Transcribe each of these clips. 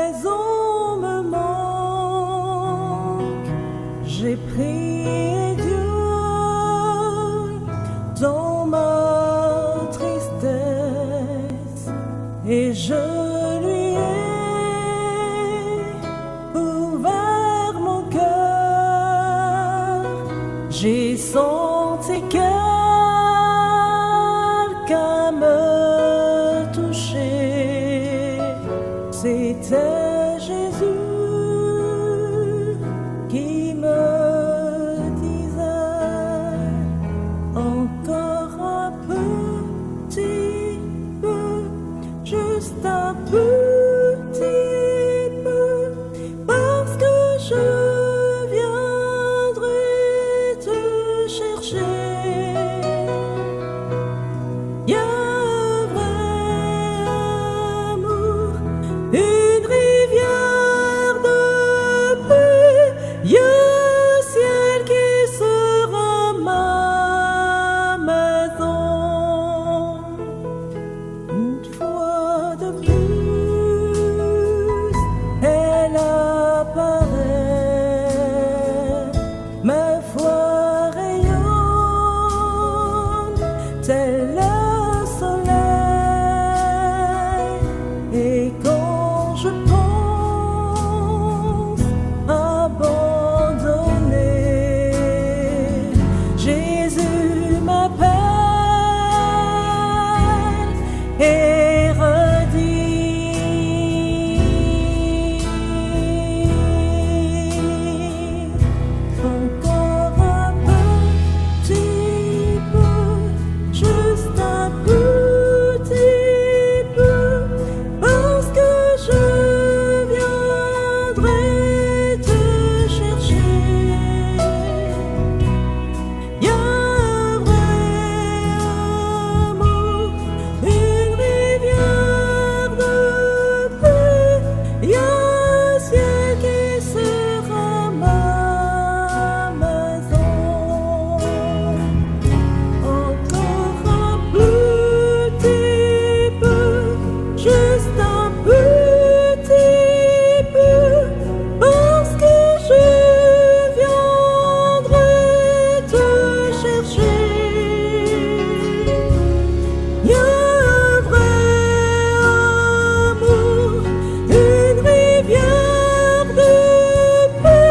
raison me manque, j'ai prié Dieu dans ma tristesse et je lui ai ouvert mon cœur. J'ai senti quelqu'un me toucher. C'était Jésus qui me disait encore un petit peu, juste un petit peu, parce que je viendrai te chercher. Y a un vrai amour, une rivière de paix, y a un ciel qui sera ma maison. Une fois de plus, elle apparaît, ma foi rayonne tel le soleil. Et quand je pense abandonner, Jésus m'appelle et redit encore un petit peu, juste un petit peu, parce que je viendrai te chercher. Y a un vrai amour, une rivière de paix, y a un ciel qui sera ma maison. Encore un petit peu, juste un petit peu, parce que je viendrai te chercher. Y a un vrai amour, une rivière de paix.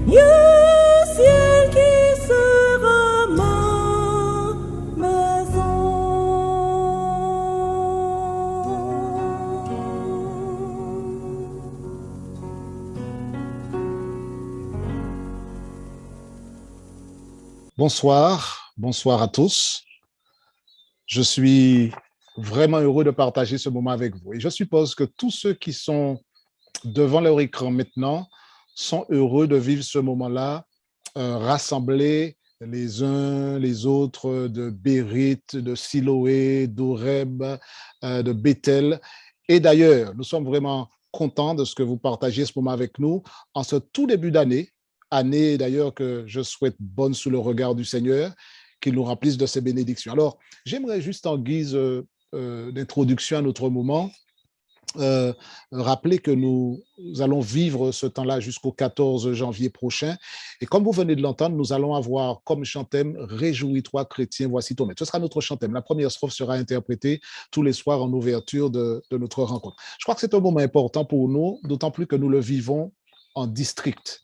Y a un ciel qui sera ma maison. Bonsoir, bonsoir à tous. Je suis vraiment heureux de partager ce moment avec vous. Et je suppose que tous ceux qui sont devant leur écran maintenant sont heureux de vivre ce moment-là, rassemblés les uns les autres de Bérite, de Siloé, d'Oreb, de Bethel. Et d'ailleurs, nous sommes vraiment contents de ce que vous partagez ce moment avec nous en ce tout début d'année, année d'ailleurs que je souhaite bonne sous le regard du Seigneur, qu'il nous remplisse de ses bénédictions. Alors, j'aimerais juste en guise d'introduction à notre moment, rappeler que nous allons vivre ce temps-là jusqu'au 14 janvier prochain. Et comme vous venez de l'entendre, nous allons avoir comme chant-thème « Réjouis-toi, chrétien, voici ton maître ». Ce sera notre chant-thème. La première strophe sera interprétée tous les soirs en ouverture de notre rencontre. Je crois que c'est un moment important pour nous, d'autant plus que nous le vivons en district.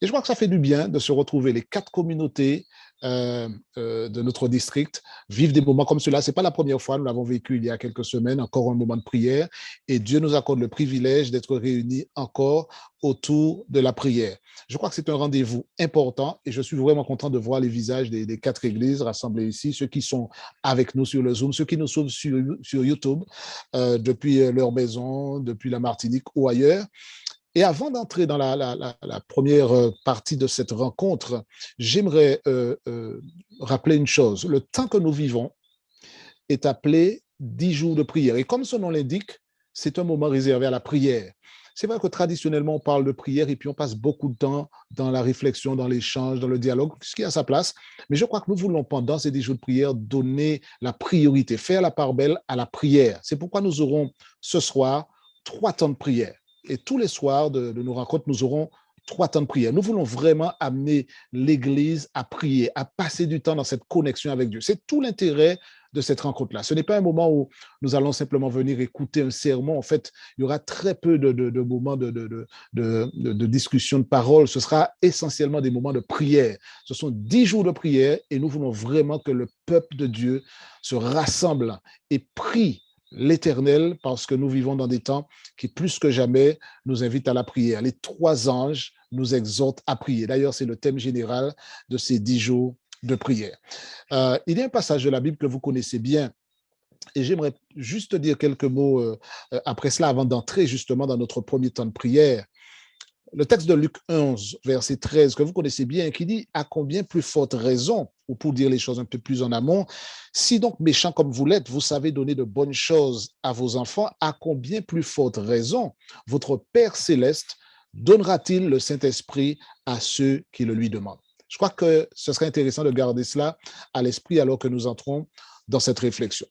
Et je crois que ça fait du bien de se retrouver les 4 communautés de notre district, vivre des moments comme cela. Ce n'est pas la première fois, nous l'avons vécu il y a quelques semaines, encore un moment de prière, et Dieu nous accorde le privilège d'être réunis encore autour de la prière. Je crois que c'est un rendez-vous important et je suis vraiment content de voir les visages des 4 églises rassemblées ici, ceux qui sont avec nous sur le Zoom, ceux qui nous suivent sur YouTube depuis leur maison, depuis la Martinique ou ailleurs. Et avant d'entrer dans la première partie de cette rencontre, j'aimerais rappeler une chose. Le temps que nous vivons est appelé 10 jours de prière. Et comme son nom l'indique, c'est un moment réservé à la prière. C'est vrai que traditionnellement, on parle de prière et puis on passe beaucoup de temps dans la réflexion, dans l'échange, dans le dialogue, ce qui a sa place. Mais je crois que nous voulons, pendant ces 10 jours de prière, donner la priorité, faire la part belle à la prière. C'est pourquoi nous aurons ce soir 3 temps de prière. Et tous les soirs de nos rencontres, nous aurons 3 temps de prière. Nous voulons vraiment amener l'Église à prier, à passer du temps dans cette connexion avec Dieu. C'est tout l'intérêt de cette rencontre-là. Ce n'est pas un moment où nous allons simplement venir écouter un sermon. En fait, il y aura très peu de moments de discussion, de parole. Ce sera essentiellement des moments de prière. Ce sont 10 jours de prière et nous voulons vraiment que le peuple de Dieu se rassemble et prie l'Éternel, parce que nous vivons dans des temps qui, plus que jamais, nous invitent à la prière. Les 3 anges nous exhortent à prier. D'ailleurs, c'est le thème général de ces 10 jours de prière. Il y a un passage de la Bible que vous connaissez bien, et j'aimerais juste dire quelques mots après cela, avant d'entrer justement dans notre premier temps de prière. Le texte de Luc 11, verset 13, que vous connaissez bien, qui dit « À combien plus forte raison ?» ou pour dire les choses un peu plus en amont, « Si donc méchants comme vous l'êtes, vous savez donner de bonnes choses à vos enfants, à combien plus forte raison votre Père céleste donnera-t-il le Saint-Esprit à ceux qui le lui demandent ?» Je crois que ce serait intéressant de garder cela à l'esprit alors que nous entrons dans cette réflexion.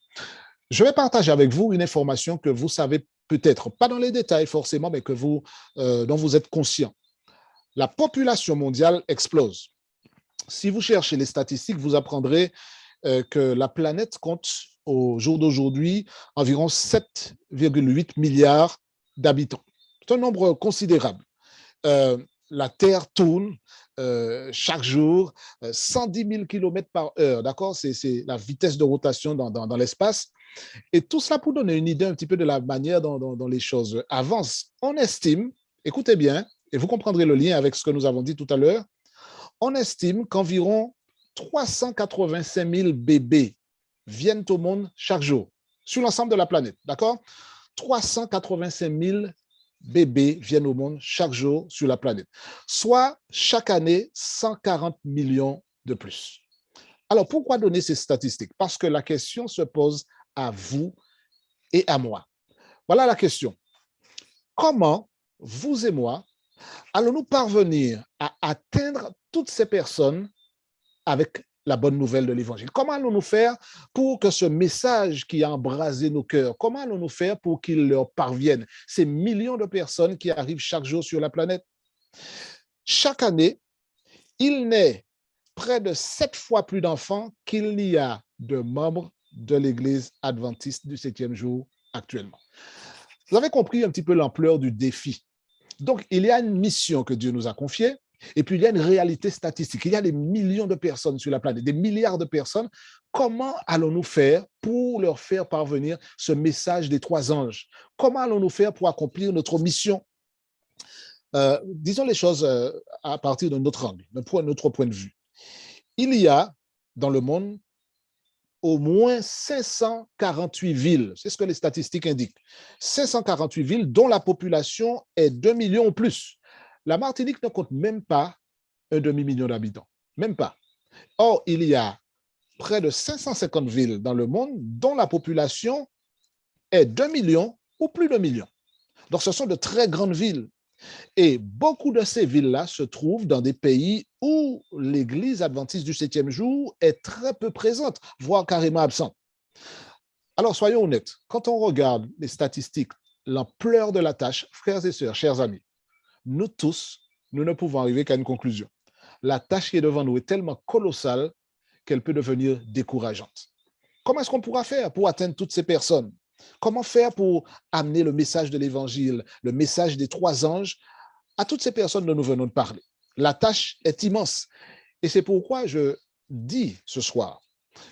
Je vais partager avec vous une information que vous savez peut-être, pas dans les détails forcément, mais dont vous êtes conscient. La population mondiale explose. Si vous cherchez les statistiques, vous apprendrez que la planète compte au jour d'aujourd'hui environ 7,8 milliards d'habitants. C'est un nombre considérable. La Terre tourne chaque jour 110 000 km par heure, d'accord? C'est la vitesse de rotation dans l'espace. Et tout cela pour donner une idée un petit peu de la manière dont les choses avancent. On estime, écoutez bien, et vous comprendrez le lien avec ce que nous avons dit tout à l'heure, on estime qu'environ 385 000 bébés viennent au monde chaque jour, sur l'ensemble de la planète, d'accord? 385 000 bébés viennent au monde chaque jour sur la planète, soit chaque année 140 millions de plus. Alors, pourquoi donner ces statistiques? Parce que la question se pose à vous et à moi. Voilà la question. Comment, vous et moi, allons-nous parvenir à atteindre toutes ces personnes avec la bonne nouvelle de l'Évangile? Comment allons-nous faire pour que ce message qui a embrasé nos cœurs, comment allons-nous faire pour qu'il leur parvienne? Ces millions de personnes qui arrivent chaque jour sur la planète. Chaque année, il naît près de 7 fois plus d'enfants qu'il n'y a de membres de l'Église adventiste du 7e jour actuellement. Vous avez compris un petit peu l'ampleur du défi. Donc, il y a une mission que Dieu nous a confiée, et puis il y a une réalité statistique. Il y a des millions de personnes sur la planète, des milliards de personnes. Comment allons-nous faire pour leur faire parvenir ce message des 3 anges? Comment allons-nous faire pour accomplir notre mission? Disons les choses à partir de notre angle, de notre point de vue. Il y a dans le monde au moins 548 villes, c'est ce que les statistiques indiquent, 548 villes dont la population est 2 millions ou plus. La Martinique ne compte même pas un demi-million d'habitants, même pas. Or, il y a près de 550 villes dans le monde dont la population est 2 millions ou plus de millions. Donc, ce sont de très grandes villes. Et beaucoup de ces villes-là se trouvent dans des pays où l'Église adventiste du 7e jour est très peu présente, voire carrément absente. Alors, soyons honnêtes, quand on regarde les statistiques, l'ampleur de la tâche, frères et sœurs, chers amis, nous tous, nous ne pouvons arriver qu'à une conclusion. La tâche qui est devant nous est tellement colossale qu'elle peut devenir décourageante. Comment est-ce qu'on pourra faire pour atteindre toutes ces personnes? Comment faire pour amener le message de l'Évangile, le message des 3 anges à toutes ces personnes dont nous venons de parler? La tâche est immense. Et c'est pourquoi je dis ce soir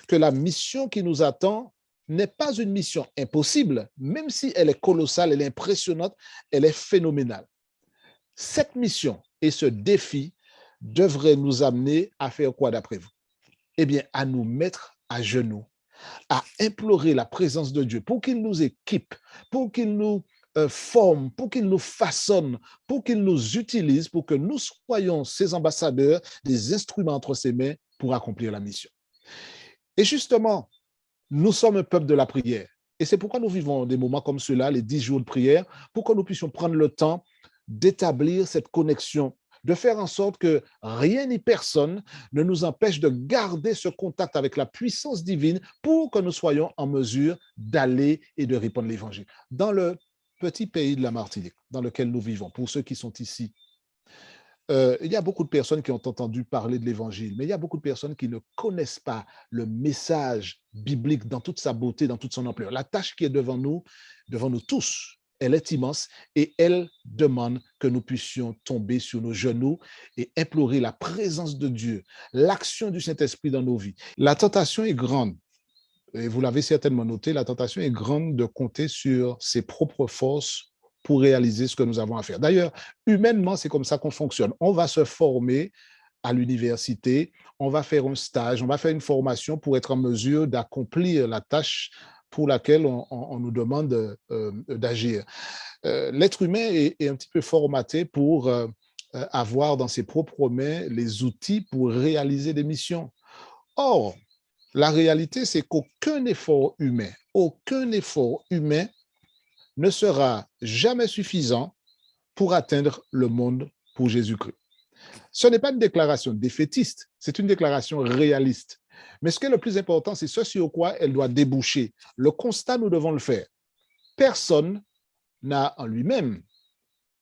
que la mission qui nous attend n'est pas une mission impossible, même si elle est colossale, elle est impressionnante, elle est phénoménale. Cette mission et ce défi devraient nous amener à faire quoi d'après vous? Eh bien, à nous mettre à genoux, à implorer la présence de Dieu pour qu'il nous équipe, pour qu'il nous forme, pour qu'il nous façonne, pour qu'il nous utilise, pour que nous soyons ses ambassadeurs, des instruments entre ses mains pour accomplir la mission. Et justement, nous sommes un peuple de la prière. Et c'est pourquoi nous vivons des moments comme ceux-là, les 10 jours de prière, pour que nous puissions prendre le temps d'établir cette connexion, de faire en sorte que rien ni personne ne nous empêche de garder ce contact avec la puissance divine pour que nous soyons en mesure d'aller et de répandre l'évangile. Dans le petit pays de la Martinique, dans lequel nous vivons, pour ceux qui sont ici, il y a beaucoup de personnes qui ont entendu parler de l'évangile, mais il y a beaucoup de personnes qui ne connaissent pas le message biblique dans toute sa beauté, dans toute son ampleur. La tâche qui est devant nous tous, elle est immense et elle demande que nous puissions tomber sur nos genoux et implorer la présence de Dieu, l'action du Saint-Esprit dans nos vies. La tentation est grande. Et vous l'avez certainement noté, la tentation est grande de compter sur ses propres forces pour réaliser ce que nous avons à faire. D'ailleurs, humainement, c'est comme ça qu'on fonctionne. On va se former à l'université, on va faire un stage, on va faire une formation pour être en mesure d'accomplir la tâche pour laquelle on nous demande d'agir. L'être humain est un petit peu formaté pour avoir dans ses propres mains les outils pour réaliser des missions. Or, la réalité, c'est qu'aucun effort humain ne sera jamais suffisant pour atteindre le monde pour Jésus-Christ. Ce n'est pas une déclaration défaitiste, c'est une déclaration réaliste. Mais ce qui est le plus important, c'est ce sur quoi elle doit déboucher. Le constat, nous devons le faire. Personne n'a en lui-même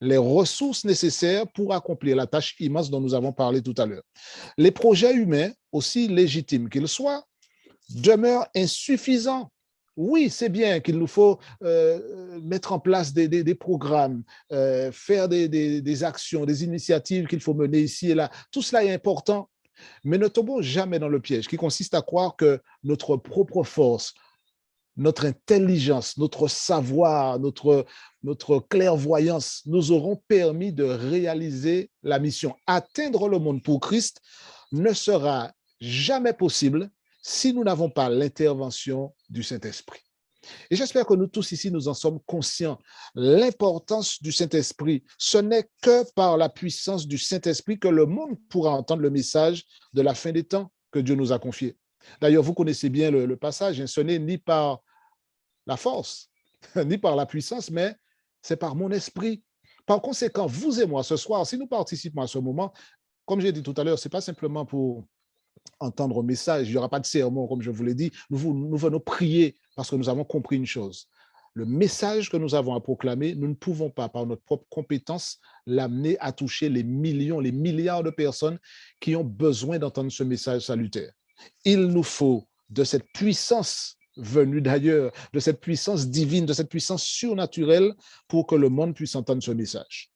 les ressources nécessaires pour accomplir la tâche immense dont nous avons parlé tout à l'heure. Les projets humains, aussi légitimes qu'ils soient, demeurent insuffisants. Oui, c'est bien qu'il nous faut mettre en place des programmes, faire des actions, des initiatives qu'il faut mener ici et là. Tout cela est important, mais ne tombons jamais dans le piège qui consiste à croire que notre propre force, notre intelligence, notre savoir, notre clairvoyance nous auront permis de réaliser la mission. Atteindre le monde pour Christ ne sera jamais possible si nous n'avons pas l'intervention du Saint-Esprit. Et j'espère que nous tous ici, nous en sommes conscients. L'importance du Saint-Esprit, ce n'est que par la puissance du Saint-Esprit que le monde pourra entendre le message de la fin des temps que Dieu nous a confié. D'ailleurs, vous connaissez bien le passage, ce n'est ni par la force, ni par la puissance, mais c'est par mon esprit. Par conséquent, vous et moi, ce soir, si nous participons à ce moment, comme j'ai dit tout à l'heure, ce n'est pas simplement pour entendre un message, il n'y aura pas de sermon, comme je vous l'ai dit, nous venons prier parce que nous avons compris une chose. Le message que nous avons à proclamer, nous ne pouvons pas, par notre propre compétence, l'amener à toucher les millions, les milliards de personnes qui ont besoin d'entendre ce message salutaire. Il nous faut de cette puissance venue d'ailleurs, de cette puissance divine, de cette puissance surnaturelle pour que le monde puisse entendre ce message.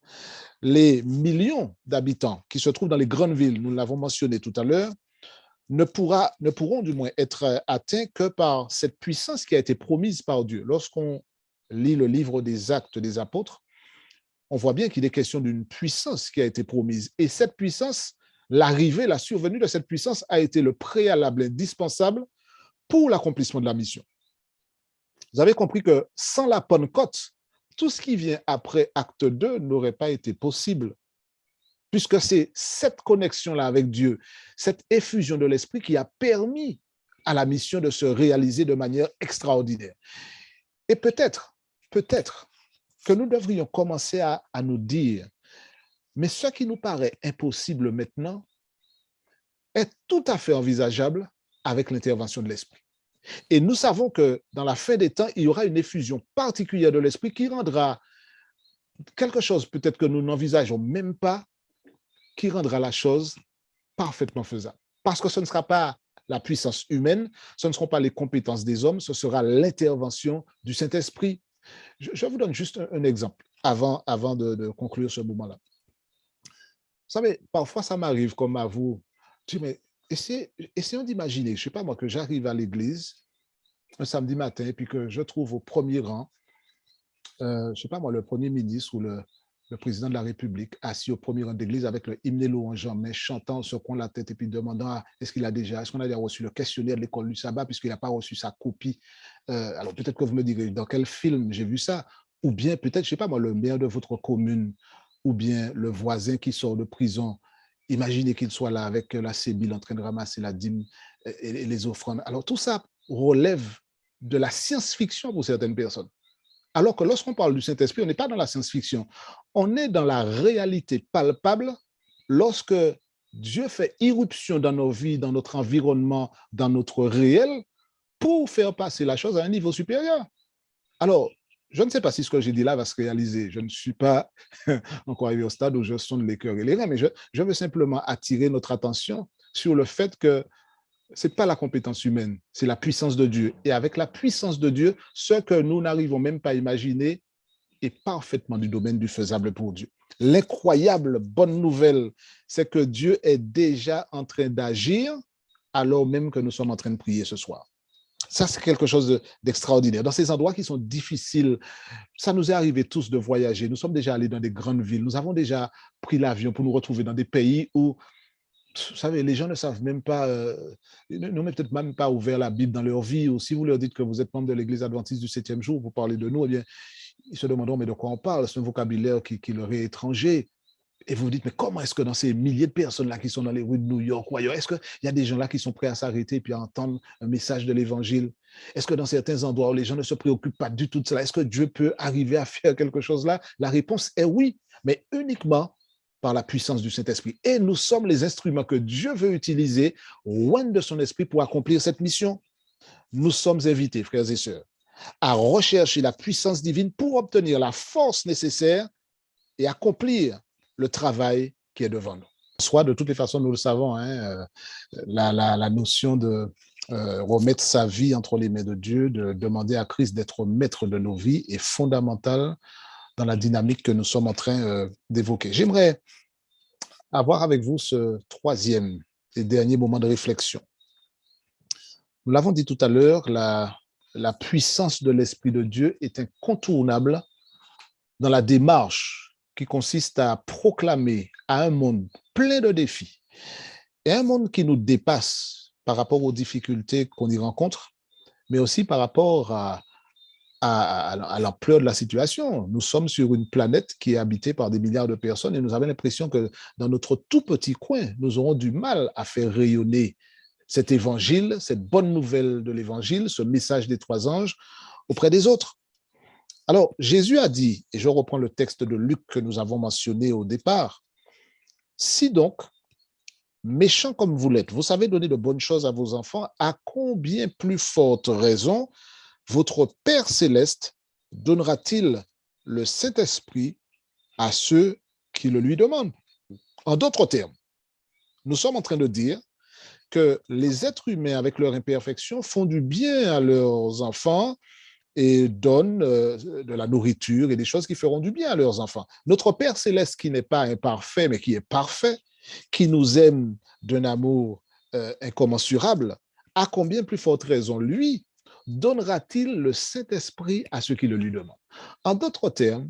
Les millions d'habitants qui se trouvent dans les grandes villes, nous l'avons mentionné tout à l'heure, ne pourront du moins être atteints que par cette puissance qui a été promise par Dieu. Lorsqu'on lit le livre des Actes des Apôtres, on voit bien qu'il est question d'une puissance qui a été promise. Et cette puissance, l'arrivée, la survenue de cette puissance a été le préalable indispensable pour l'accomplissement de la mission. Vous avez compris que sans la Pentecôte, tout ce qui vient après Acte 2 n'aurait pas été possible, puisque c'est cette connexion-là avec Dieu, cette effusion de l'Esprit qui a permis à la mission de se réaliser de manière extraordinaire. Et peut-être que nous devrions commencer à nous dire, mais ce qui nous paraît impossible maintenant est tout à fait envisageable avec l'intervention de l'Esprit. Et nous savons que dans la fin des temps, il y aura une effusion particulière de l'Esprit qui rendra quelque chose peut-être que nous n'envisageons même pas, qui rendra la chose parfaitement faisable. Parce que ce ne sera pas la puissance humaine, ce ne seront pas les compétences des hommes, ce sera l'intervention du Saint-Esprit. Je vous donne juste un exemple avant de conclure ce moment-là. Vous savez, parfois ça m'arrive comme à vous, je dis, mais essayons d'imaginer, je ne sais pas moi, que j'arrive à l'église un samedi matin et puis que je trouve au premier rang, je ne sais pas moi, le premier ministre ou le président de la République assis au premier rang d'église avec le hymne et louange en main, chantant, secouant la tête et puis demandant est-ce qu'on a déjà reçu le questionnaire de l'école du sabbat puisqu'il n'a pas reçu sa copie. Alors peut-être que vous me direz dans quel film j'ai vu ça, ou bien peut-être, je ne sais pas moi, le maire de votre commune, ou bien le voisin qui sort de prison. Imaginez qu'il soit là avec la sébile en train de ramasser la dîme et les offrandes. Alors tout ça relève de la science-fiction pour certaines personnes. Alors que lorsqu'on parle du Saint-Esprit, on n'est pas dans la science-fiction. On est dans la réalité palpable lorsque Dieu fait irruption dans nos vies, dans notre environnement, dans notre réel, pour faire passer la chose à un niveau supérieur. Alors, je ne sais pas si ce que j'ai dit là va se réaliser. Je ne suis pas encore arrivé au stade où je sonde les cœurs et les reins, mais je veux simplement attirer notre attention sur le fait que ce n'est pas la compétence humaine, c'est la puissance de Dieu. Et avec la puissance de Dieu, ce que nous n'arrivons même pas à imaginer est parfaitement du domaine du faisable pour Dieu. L'incroyable bonne nouvelle, c'est que Dieu est déjà en train d'agir alors même que nous sommes en train de prier ce soir. Ça, c'est quelque chose d'extraordinaire. Dans ces endroits qui sont difficiles, ça nous est arrivé tous de voyager. Nous sommes déjà allés dans des grandes villes. Nous avons déjà pris l'avion pour nous retrouver dans des pays où, vous savez, les gens ne savent même pas, n'ont peut-être même pas ouvert la Bible dans leur vie. Ou si vous leur dites que vous êtes membre de l'Église adventiste du 7e jour, vous parlez de nous, eh bien, ils se demanderont, mais de quoi on parle? C'est un vocabulaire qui leur est étranger. Et vous vous dites, mais comment est-ce que dans ces milliers de personnes-là qui sont dans les rues de New York ou ailleurs, est-ce qu'il y a des gens là qui sont prêts à s'arrêter et puis à entendre un message de l'Évangile? Est-ce que dans certains endroits où les gens ne se préoccupent pas du tout de cela, est-ce que Dieu peut arriver à faire quelque chose là? La réponse est oui, mais uniquement par la puissance du Saint-Esprit. Et nous sommes les instruments que Dieu veut utiliser, loin de son esprit, pour accomplir cette mission. Nous sommes invités, frères et sœurs, à rechercher la puissance divine pour obtenir la force nécessaire et accomplir le travail qui est devant nous. Soit, de toutes les façons, nous le savons, hein, la notion de remettre sa vie entre les mains de Dieu, de demander à Christ d'être maître de nos vies est fondamentale dans la dynamique que nous sommes en train d'évoquer. J'aimerais avoir avec vous ce troisième et dernier moment de réflexion. Nous l'avons dit tout à l'heure, la puissance de l'Esprit de Dieu est incontournable dans la démarche qui consiste à proclamer à un monde plein de défis et un monde qui nous dépasse par rapport aux difficultés qu'on y rencontre, mais aussi par rapport à l'ampleur de la situation. Nous sommes sur une planète qui est habitée par des milliards de personnes et nous avons l'impression que dans notre tout petit coin, nous aurons du mal à faire rayonner cet évangile, cette bonne nouvelle de l'évangile, ce message des 3 anges auprès des autres. Alors, Jésus a dit, et je reprends le texte de Luc que nous avons mentionné au départ, « Si donc, méchants comme vous l'êtes, vous savez donner de bonnes choses à vos enfants, à combien plus forte raison votre Père céleste donnera-t-il le Saint-Esprit à ceux qui le lui demandent ?» En d'autres termes, nous sommes en train de dire que les êtres humains, avec leur imperfection, font du bien à leurs enfants et donnent de la nourriture et des choses qui feront du bien à leurs enfants. Notre Père céleste, qui n'est pas imparfait, mais qui est parfait, qui nous aime d'un amour incommensurable, à combien plus forte raison, lui, donnera-t-il le Saint-Esprit à ceux qui le lui demandent? En d'autres termes,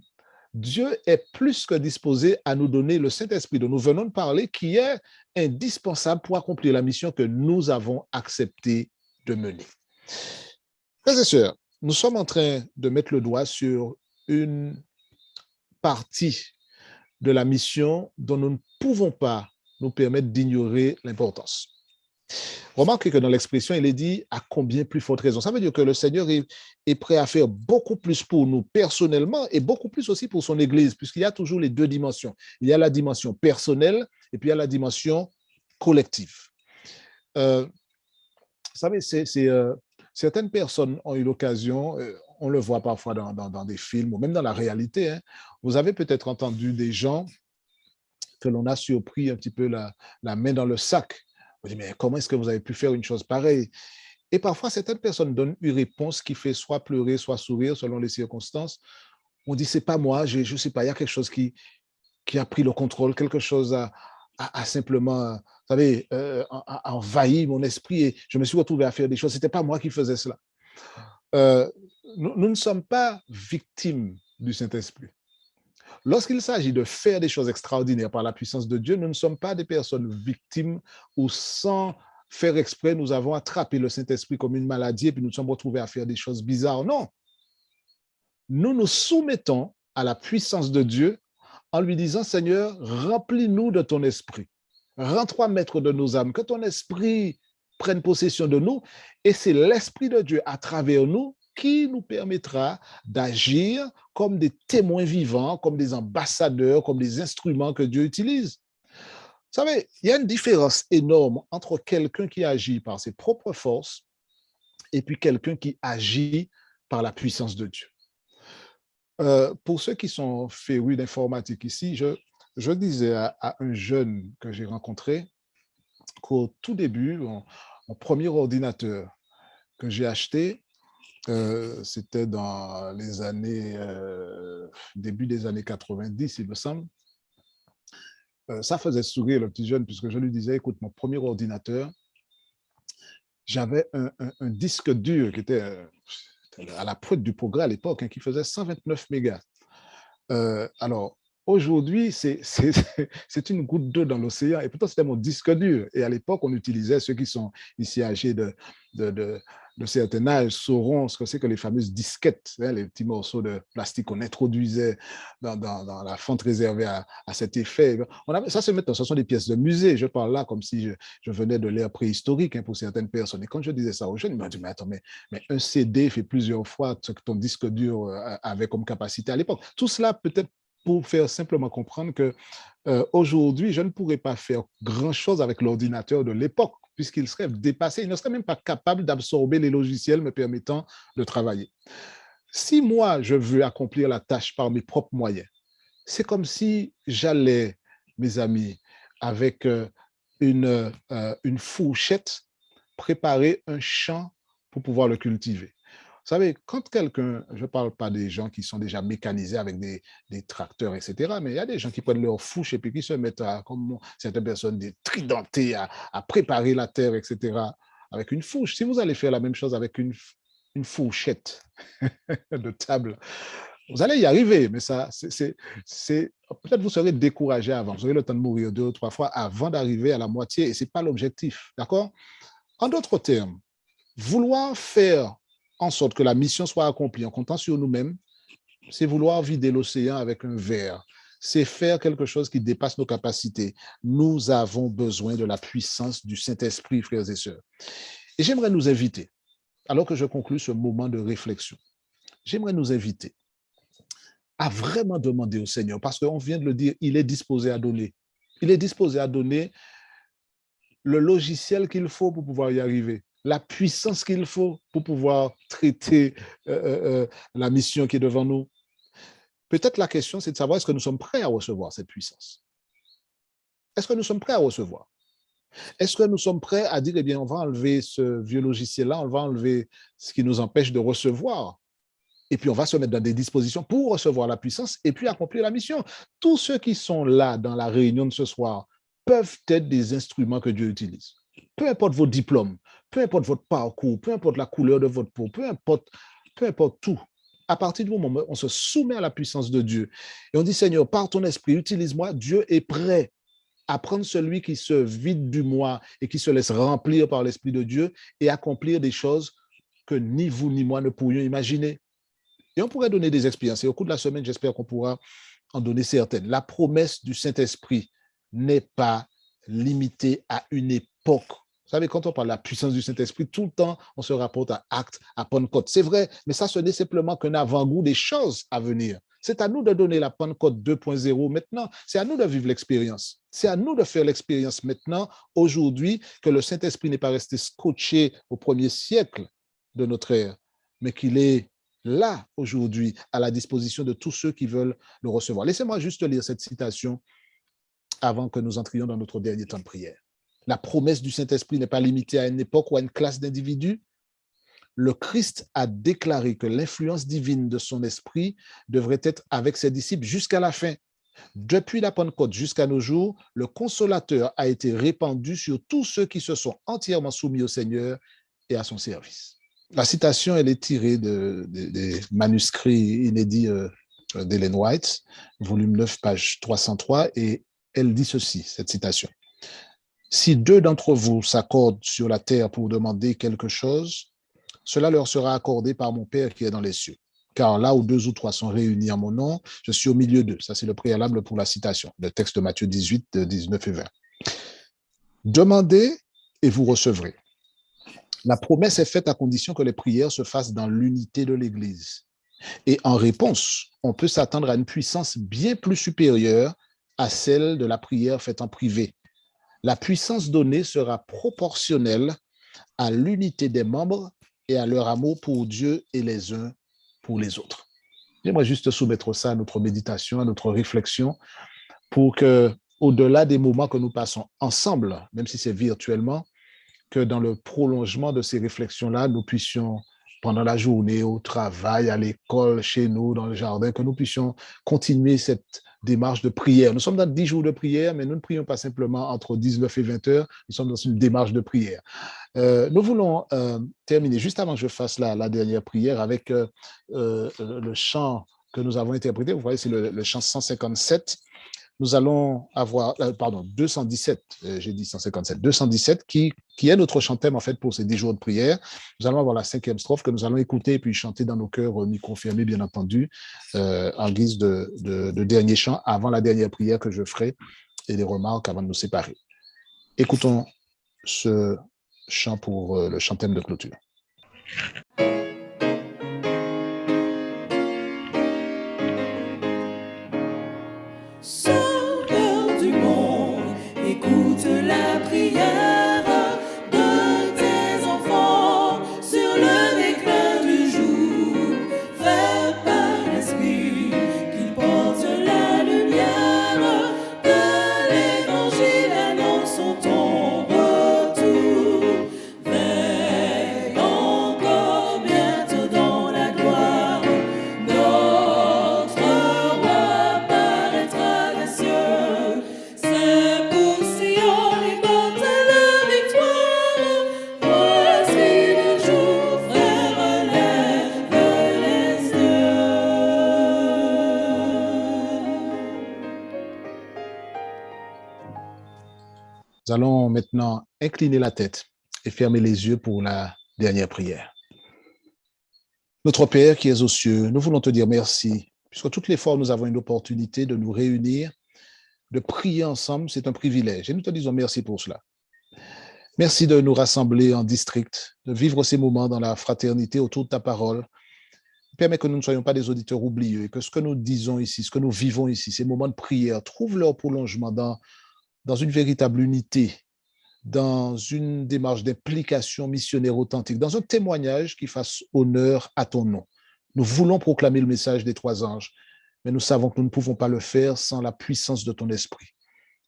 Dieu est plus que disposé à nous donner le Saint-Esprit dont nous venons de parler, qui est indispensable pour accomplir la mission que nous avons accepté de mener. Frères et sœurs, nous sommes en train de mettre le doigt sur une partie de la mission dont nous ne pouvons pas nous permettre d'ignorer l'importance. Remarquez que dans l'expression, il est dit « à combien plus forte raison ». Ça veut dire que le Seigneur est prêt à faire beaucoup plus pour nous personnellement et beaucoup plus aussi pour son Église, puisqu'il y a toujours les 2 dimensions. Il y a la dimension personnelle et puis il y a la dimension collective. Vous savez, certaines personnes ont eu l'occasion, on le voit parfois dans des films ou même dans la réalité, hein, vous avez peut-être entendu des gens que l'on a surpris un petit peu la main dans le sac. On dit, mais comment est-ce que vous avez pu faire une chose pareille? Et parfois, certaines personnes donnent une réponse qui fait soit pleurer, soit sourire selon les circonstances. On dit, c'est pas moi, je ne sais pas, il y a quelque chose qui a pris le contrôle, quelque chose a simplement, vous savez, a envahi mon esprit et je me suis retrouvé à faire des choses. Ce n'était pas moi qui faisais cela. Nous ne sommes pas victimes du Saint-Esprit. Lorsqu'il s'agit de faire des choses extraordinaires par la puissance de Dieu, nous ne sommes pas des personnes victimes où sans faire exprès, nous avons attrapé le Saint-Esprit comme une maladie et puis nous nous sommes retrouvés à faire des choses bizarres. Non. Nous nous soumettons à la puissance de Dieu en lui disant, Seigneur, remplis-nous de ton esprit. Rends-toi maître de nos âmes, que ton esprit prenne possession de nous et c'est l'Esprit de Dieu à travers nous qui nous permettra d'agir comme des témoins vivants, comme des ambassadeurs, comme des instruments que Dieu utilise. Vous savez, il y a une différence énorme entre quelqu'un qui agit par ses propres forces et puis quelqu'un qui agit par la puissance de Dieu. Pour ceux qui sont férus d'informatique ici, je disais à un jeune que j'ai rencontré qu'au tout début, mon premier ordinateur que j'ai acheté, c'était dans les années, début des années 90, il me semble. Ça faisait sourire le petit jeune, puisque je lui disais, écoute, mon premier ordinateur, j'avais un disque dur qui était à la pointe du progrès à l'époque, hein, qui faisait 129 mégas. Alors, aujourd'hui, c'est une goutte d'eau dans l'océan, et pourtant, c'était mon disque dur. Et à l'époque, on utilisait, ceux qui sont ici âgés de certain âge sauront ce que c'est que les fameuses disquettes, hein, les petits morceaux de plastique qu'on introduisait dans la fente réservée à cet effet. Ça, ce sont des pièces de musée. Je parle là comme si je venais de l'ère préhistorique, hein, pour certaines personnes. Et quand je disais ça aux jeunes, ils m'ont dit, mais attends, mais un CD fait plusieurs fois ce que ton disque dur avait comme capacité à l'époque. Tout cela peut-être pour faire simplement comprendre que aujourd'hui, je ne pourrais pas faire grand-chose avec l'ordinateur de l'époque, puisqu'il serait dépassé, il ne serait même pas capable d'absorber les logiciels me permettant de travailler. Si moi, je veux accomplir la tâche par mes propres moyens, c'est comme si j'allais, mes amis, avec une fourchette, préparer un champ pour pouvoir le cultiver. Vous savez, quand quelqu'un, je ne parle pas des gens qui sont déjà mécanisés avec des tracteurs, etc., mais il y a des gens qui prennent leur fourche et puis qui se mettent à, comme certaines personnes, des tridenter, à préparer la terre, etc., avec une fourche. Si vous allez faire la même chose avec une fourchette de table, vous allez y arriver, mais ça, peut-être vous serez découragé avant. Vous aurez le temps de mourir 2 ou 3 fois avant d'arriver à la moitié et ce n'est pas l'objectif, d'accord? En d'autres termes, vouloir faire en sorte que la mission soit accomplie en comptant sur nous-mêmes, c'est vouloir vider l'océan avec un verre. C'est faire quelque chose qui dépasse nos capacités. Nous avons besoin de la puissance du Saint-Esprit, frères et sœurs. Et j'aimerais nous inviter, alors que je conclue ce moment de réflexion, j'aimerais nous inviter à vraiment demander au Seigneur, parce qu'on vient de le dire, il est disposé à donner. Il est disposé à donner le logiciel qu'il faut pour pouvoir y arriver, la puissance qu'il faut pour pouvoir traiter la mission qui est devant nous. Peut-être la question, c'est de savoir est-ce que nous sommes prêts à recevoir cette puissance? Est-ce que nous sommes prêts à recevoir? Est-ce que nous sommes prêts à dire, eh bien, on va enlever ce vieux logiciel-là, on va enlever ce qui nous empêche de recevoir, et puis on va se mettre dans des dispositions pour recevoir la puissance et puis accomplir la mission. Tous ceux qui sont là dans la réunion de ce soir peuvent être des instruments que Dieu utilise. Peu importe vos diplômes, peu importe votre parcours, peu importe la couleur de votre peau, peu importe tout. À partir du moment où on se soumet à la puissance de Dieu et on dit, Seigneur, par ton esprit, utilise-moi, Dieu est prêt à prendre celui qui se vide du moi et qui se laisse remplir par l'Esprit de Dieu et accomplir des choses que ni vous ni moi ne pourrions imaginer. Et on pourrait donner des expériences. Et au cours de la semaine, j'espère qu'on pourra en donner certaines. La promesse du Saint-Esprit n'est pas limitée à une époque. Vous savez, quand on parle de la puissance du Saint-Esprit, tout le temps, on se rapporte à Actes, à Pentecôte. C'est vrai, mais ça, ce n'est simplement qu'un avant-goût des choses à venir. C'est à nous de donner la Pentecôte 2.0 maintenant. C'est à nous de vivre l'expérience. C'est à nous de faire l'expérience maintenant, aujourd'hui, que le Saint-Esprit n'est pas resté scotché au 1er siècle de notre ère, mais qu'il est là, aujourd'hui, à la disposition de tous ceux qui veulent le recevoir. Laissez-moi juste lire cette citation avant que nous entrions dans notre dernier temps de prière. La promesse du Saint-Esprit n'est pas limitée à une époque ou à une classe d'individus. Le Christ a déclaré que l'influence divine de son esprit devrait être avec ses disciples jusqu'à la fin. Depuis la Pentecôte jusqu'à nos jours, le Consolateur a été répandu sur tous ceux qui se sont entièrement soumis au Seigneur et à son service. La citation, elle est tirée des manuscrits inédits d'Ellen White, volume 9, page 303, et elle dit ceci, cette citation. Si 2 d'entre vous s'accordent sur la terre pour demander quelque chose, cela leur sera accordé par mon Père qui est dans les cieux. Car là où 2 ou 3 sont réunis en mon nom, je suis au milieu d'eux. Ça, c'est le préalable pour la citation, le texte de Matthieu 18, 19 et 20. Demandez et vous recevrez. La promesse est faite à condition que les prières se fassent dans l'unité de l'Église. Et en réponse, on peut s'attendre à une puissance bien plus supérieure à celle de la prière faite en privé. La puissance donnée sera proportionnelle à l'unité des membres et à leur amour pour Dieu et les uns pour les autres. J'aimerais juste soumettre ça à notre méditation, à notre réflexion, pour que, au-delà des moments que nous passons ensemble, même si c'est virtuellement, que dans le prolongement de ces réflexions-là, nous puissions, pendant la journée, au travail, à l'école, chez nous, dans le jardin, que nous puissions continuer cette démarche de prière. Nous sommes dans 10 jours de prière, mais nous ne prions pas simplement entre 19 et 20 heures, nous sommes dans une démarche de prière. Nous voulons terminer, juste avant que je fasse la dernière prière, avec le chant que nous avons interprété. Vous voyez, c'est le chant 157. Nous allons avoir, 217, j'ai dit 157, 217, qui est notre chant thème, en fait, pour ces 10 jours de prière. Nous allons avoir la 5e strophe que nous allons écouter et puis chanter dans nos cœurs, mi-confirmés, bien entendu, en guise de dernier chant avant la dernière prière que je ferai et des remarques avant de nous séparer. Écoutons ce chant pour le chant thème de clôture. Sauveur du monde, écoute la prière de tes enfants sur le déclin du jour. Fais par l'esprit qu'ils portent la lumière de l'évangile, annonçons ton retour. Veille encore bientôt dans la gloire, notre roi paraîtra des cieux. C'est pour Sion les portes la victoire. Voici le jour, frère, lève les yeux. Nous allons maintenant incliner la tête et fermer les yeux pour la dernière prière. Notre Père qui es aux cieux, nous voulons te dire merci, puisque toutes les fois où nous avons une opportunité de nous réunir, de prier ensemble, c'est un privilège. Et nous te disons merci pour cela. Merci de nous rassembler en district, de vivre ces moments dans la fraternité autour de ta parole. Permets que nous ne soyons pas des auditeurs oublieux et que ce que nous disons ici, ce que nous vivons ici, ces moments de prière, trouvent leur prolongement dans une véritable unité, dans une démarche d'implication missionnaire authentique, dans un témoignage qui fasse honneur à ton nom. Nous voulons proclamer le message des 3 anges, mais nous savons que nous ne pouvons pas le faire sans la puissance de ton esprit.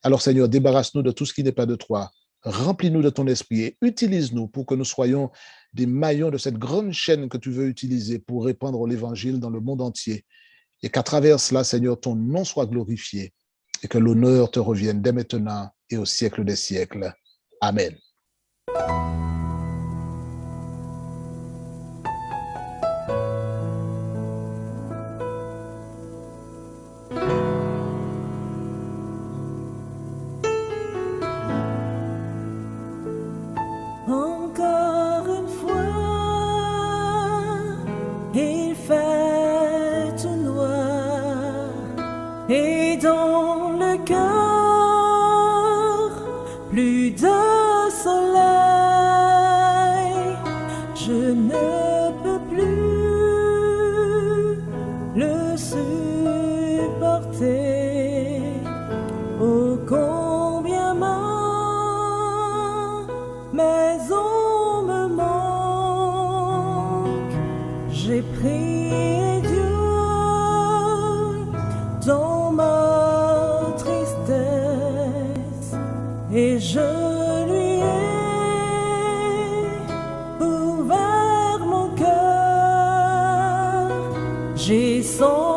Alors Seigneur, débarrasse-nous de tout ce qui n'est pas de toi, remplis-nous de ton esprit et utilise-nous pour que nous soyons des maillons de cette grande chaîne que tu veux utiliser pour répandre l'évangile dans le monde entier et qu'à travers cela, Seigneur, ton nom soit glorifié et que l'honneur te revienne dès maintenant et au siècle des siècles. Amen. Encore une fois, il fait tout noir et dans le cœur, plus de soleil. Je ne peux plus le supporter. Oh, combien mais on me manque. J'ai prié Dieu dans ma tristesse et je lui ai ouvert mon cœur. J'ai senti